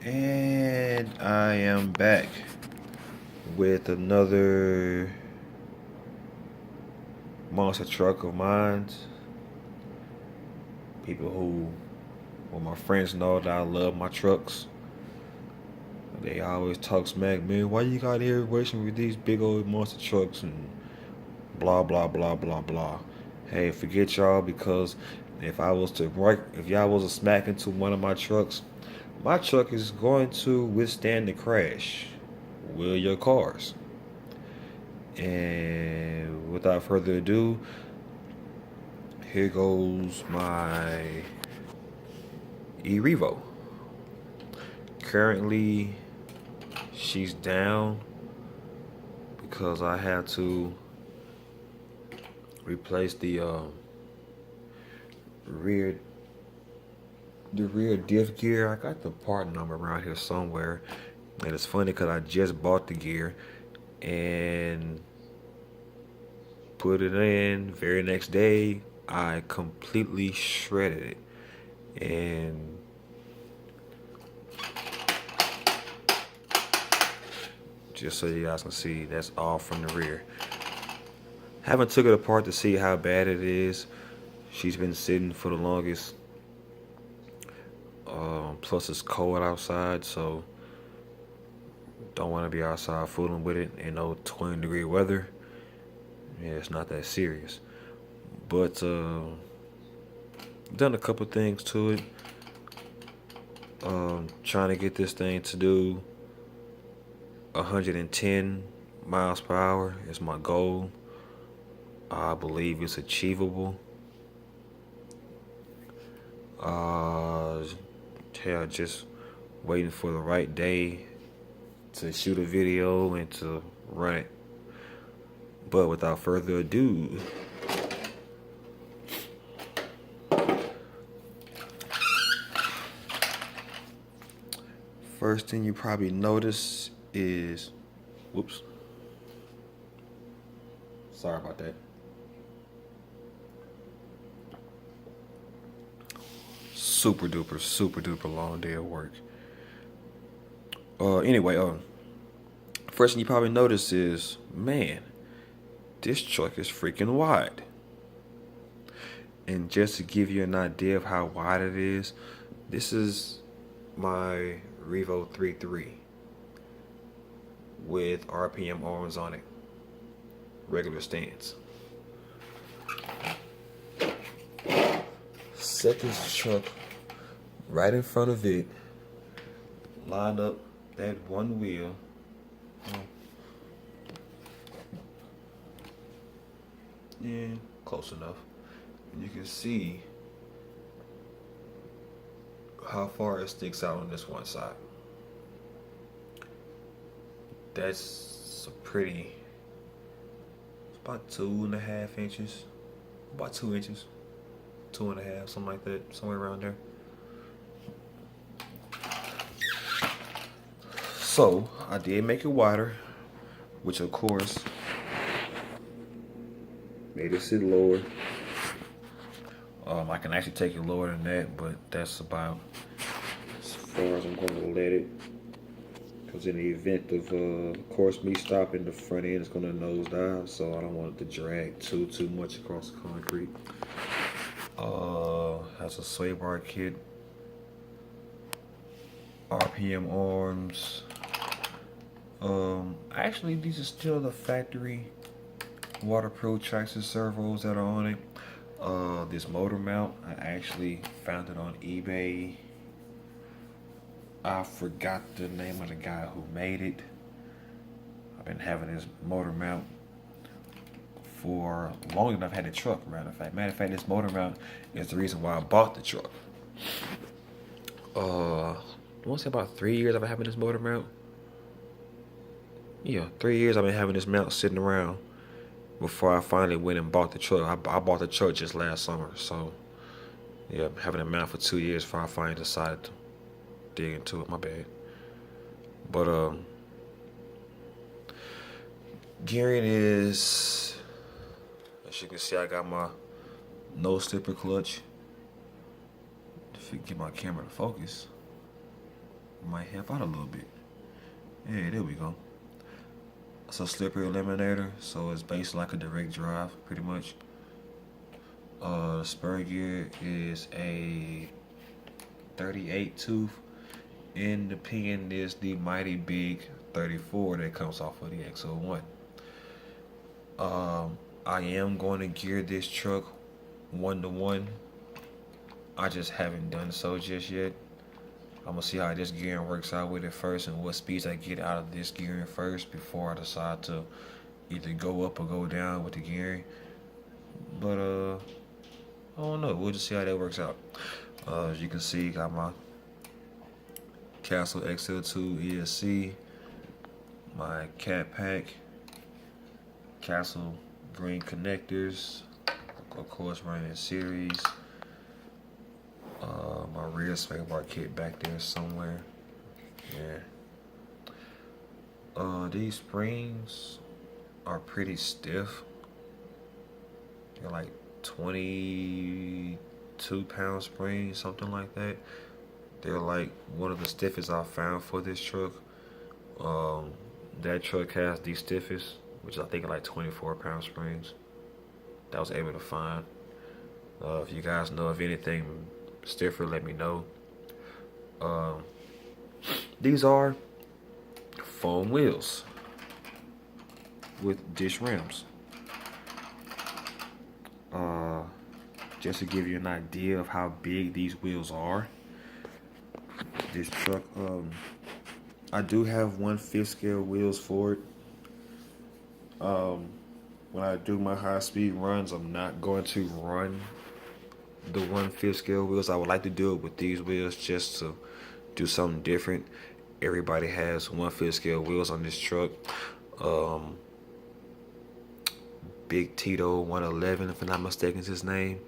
And I am back with another monster truck of mine. People who, well, my friends know that I love my trucks. They always talk smack, man. Why you got here racing with these big old monster trucks and blah blah blah blah blah. Hey, forget y'all because if y'all was to smack into one of my truck is going to withstand the crash. Will your cars? And without further ado, here goes my E-Revo. Currently, she's down because I had to replace rear rear diff gear. I got the part number around here somewhere, and it's funny because I just bought the gear and put it in. Very next day, I completely shredded it, and just so you guys can see, that's all from the rear. Haven't took it apart to see how bad it is. She's been sitting for the longest. Plus it's cold outside, so don't want to be outside fooling with it in no 20-degree weather. Yeah, it's not that serious. But done a couple things to it. Trying to get this thing to do 110 miles per hour is my goal. I believe it's achievable. Just waiting for the right day to shoot a video and to run it. But without further ado, first thing you probably notice is, whoops, sorry about that. Super duper long day of work. Anyway, first thing you probably notice is, man, this truck is freaking wide. And just to give you an idea of how wide it is, this is my Revo 3.3 with RPM arms on it, regular stance. Set this truck right in front of it, line up that one wheel, yeah, close enough, and you can see how far it sticks out on this one side. That's it's about 2.5 inches, about 2 inches, 2.5, something like that, somewhere around there. So I did make it wider, which of course made it sit lower. I can actually take it lower than that, but that's about as far as I'm going to let it. Because in the event of course, me stopping, the front end is going to nosedive, so I don't want it to drag too much across the concrete. Has a sway bar kit, RPM arms. Actually, these are still the factory waterproof traction servos that are on it. This motor mount, I actually found it on eBay. I forgot the name of the guy who made it. I've been having this motor mount for long enough. I had the truck, matter of fact, this motor mount is the reason why I bought the truck. I want to say about 3 years I've been having this motor mount. Yeah, 3 years I've been having this mount sitting around before I finally went and bought the truck. I bought the truck just last summer, so yeah, I'm having a mount for 2 years before I finally decided to dig into it. My bad. But gearing is, as you can see, I got my no slipper clutch. If you get my camera to focus, Might help out a little bit. Yeah, there we go. It's a slippery eliminator, so it's basically like a direct drive, pretty much. The spur gear is a 38 tooth, and the pin is the mighty big 34 that comes off of the X01. I am going to gear this truck 1-to-1. I just haven't done so just yet. I'm gonna see how this gearing works out with it first, and what speeds I get out of this gearing first before I decide to either go up or go down with the gearing. But I don't know. We'll just see how that works out. As you can see, got my Castle XL2 ESC, my cat pack, Castle green connectors, of course running in series. My rear sway bar kit back there somewhere. Yeah. These springs are pretty stiff. They're like 22-pound springs, something like that. They're like one of the stiffest I've found for this truck. That truck has the stiffest, which I think are like 24-pound springs that I was able to find. If you guys know of anything stiffer, let me know. These are foam wheels with dish rims. Just to give you an idea of how big these wheels are, this truck, I do have 1/5 scale wheels for it. When I do my high-speed runs, I'm not going to run the 1/5 scale wheels. I would like to do it with these wheels just to do something different. Everybody has 1/5 scale wheels on this truck. Big Tito 111, if I'm not mistaken, is his name.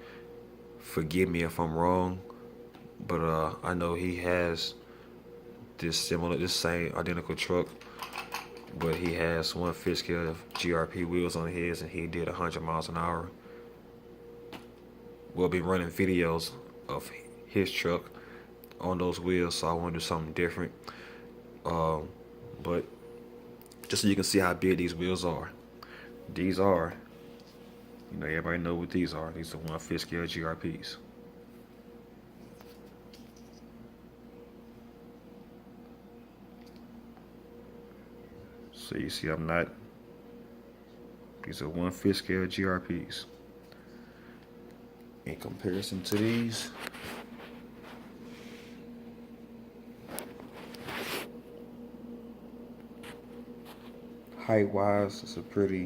Forgive me if I'm wrong, but I know he has this same identical truck, but he has 1/5 scale GRP wheels on his, and he did 100 miles an hour. We'll be running videos of his truck on those wheels, so I want to do something different. But just so you can see how big these wheels are. These are, everybody know what these are. These are 1/5 scale GRPs. So you see, these are 1/5 scale GRPs. In comparison to these, height-wise, it's a pretty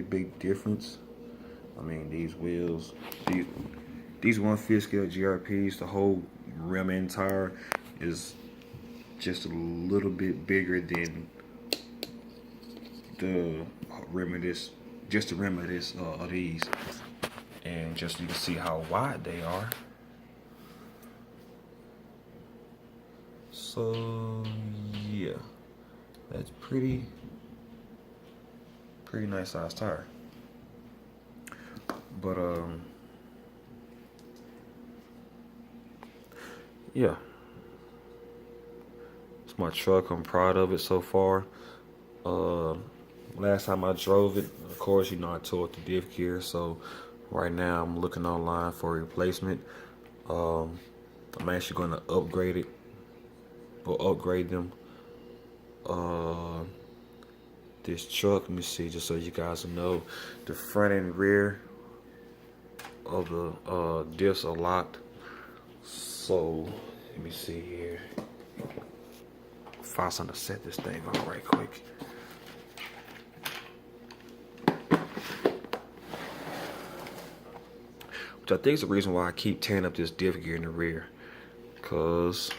big difference. I mean, these wheels, these 1/5 scale GRPs, the whole rim and tire is just a little bit bigger than the rim of this, of these. And just you can see how wide they are. So yeah, that's pretty nice size tire. But yeah, it's my truck. I'm proud of it so far. Last time I drove it, of course, I tore the diff gear, so right now I'm looking online for a replacement. I'm actually going to upgrade it, or upgrade them. This truck, let me see, just so you guys know, the front and rear of the diffs are locked. So let me see here. Find something to set this thing on right quick. Which I think is the reason why I keep tearing up this diff gear in the rear, cause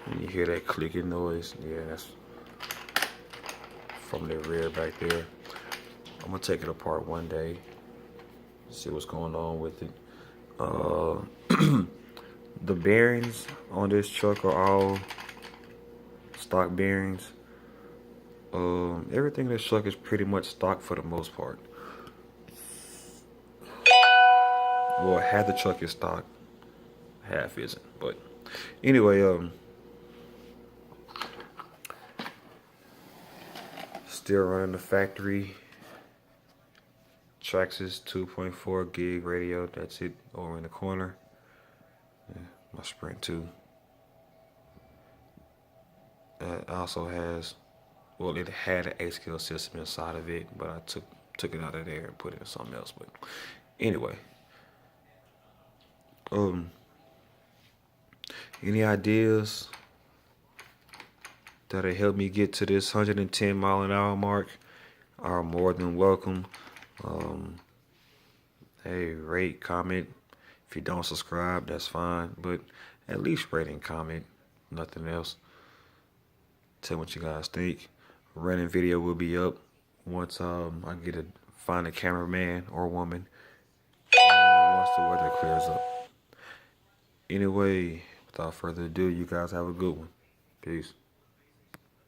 when you hear that clicking noise, yeah, that's from the rear back there. I'm gonna take it apart one day, see what's going on with it. The bearings on this truck are all stock bearings. Everything in this truck is pretty much stock for the most part. Well, half the truck is stock, half isn't. But anyway, still running the factory Traxxas 2.4 gig radio. That's it over in the corner. Yeah, my Sprint 2. It also has, well, it had an ASCII system inside of it, but I took it out of there and put it in something else. But anyway, um, any ideas that'll help me get to this 110 mile an hour mark are more than welcome. Hey, rate, comment. If you don't subscribe, that's fine, but at least rate and comment. Nothing else. Tell what you guys think. Running video will be up once I get to find a cameraman or woman once the weather clears up. Anyway, without further ado, you guys have a good one. Peace.